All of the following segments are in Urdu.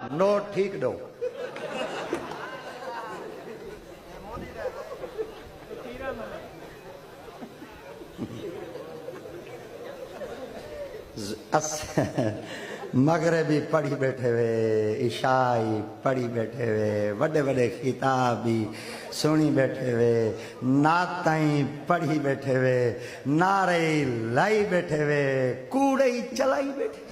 نوٹ ٹھیک دو مغربی پڑھی بیٹھے ہوئے، عشائی پڑھی بیٹھے ہوئے، وڈے وڈے خطاب بھی سنی بیٹھے ہوئے، نعتیں پڑھی بیٹھے ہوئے، نعرے لائی بیٹھے ہوئے، کوڑے چلائی بیٹھے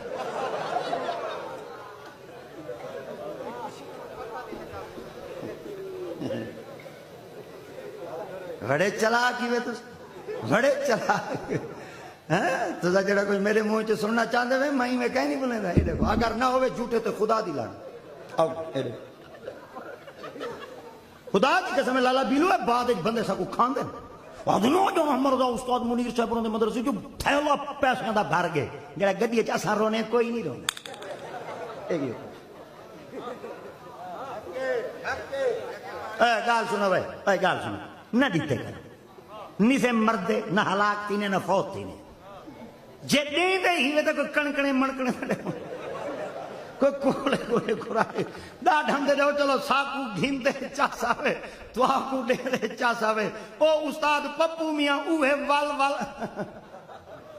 بڑے چلا کی وے بڑے چلا تو جڑا کوئی میرے منہ چ سننا چاہتے ہوئے میں کہیں نہیں بولے یہ دیکھو اگر نہ ہوئے جھوٹے تو خدا دی لان آؤ خدا کی قسم لالا بیلو ہے بعد ایک بندے سا کو کھان دیں آدھنو جو ہمارا استاد منیر صاحب نے مدرسے جو تھیلا پیسوں دا بھر گئے جڑا گدی چ اساں رونے کوئی نہیں رونا گال سنو بھائی گال سنو نہ دیتے کر نہ سے مردے نہ ہلاک تھی نے نہ فوت تھی نے جے دیں دے ہی تو کوئی کڑکنے مڑکنے کوئی کوڑے کوڑے کھرائے دا ڈھم دے دو چلو ساکو گھن دے چاس آوے تو آکو دے دے چاس آوے او استاد پپو میاں اوہ وال وال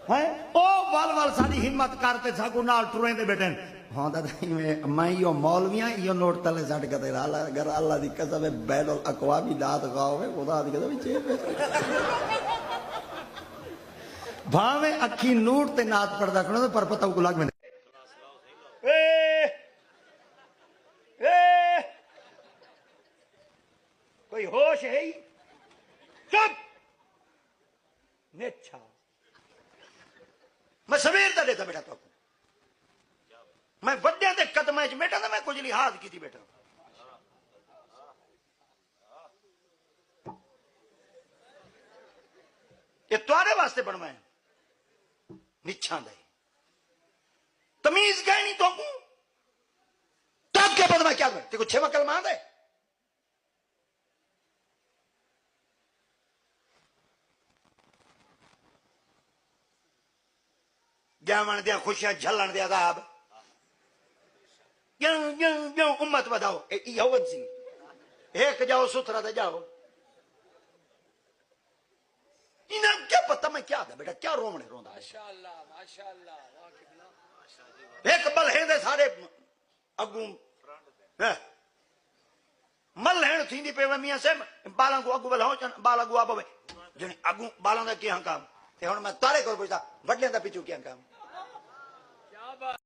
او وال وال ساری ہمت کرتے ساکو نال ٹریں دے بیٹھیں ہاں دادا میں یہ مولویاں یہ نوٹ تلے ساٹھ کہتے ہیں اگر اللہ دی قسم ہے بین الاقوامی دات گاؤں ہے خدا دی قسم ہے چیز بھاویں اکھی نوٹ تے نات پڑھ دکھنا پر پتہ کو لگ میں کوئی ہوش ہے ہی چپ نیچھا میں سویر دا دیتا بیٹا تو میں وڈیاں دے قدمیں وچ بیٹھا تے میں کچھ لحاظ کیتی بیٹھا یہ تمہارے واسطے بنوایا نچھاں دے تمیز گئے نہیں تو کو تب کے بعد میں کیا کروں تے کو چھے وکل مان دے جاون دیا خوشیاں جھلن دیا عذاب یوں امت بداؤ یہ ہون سی ایک جاؤ ستھرا دے جاؤ انہیں کیا پتہ میں کیا دا بیٹا کیا رومنے روندا ایک بل ہیں دے سارے اگوں مل ہیں تھی دی پہ میاں سے بالاں کو اگوں بل ہو چن بالاں کو آبو جن اگوں بالاں دا کیا کام تے ہن میں تارے کول پوچھدا وڈیاں دا پیچھو کیا کام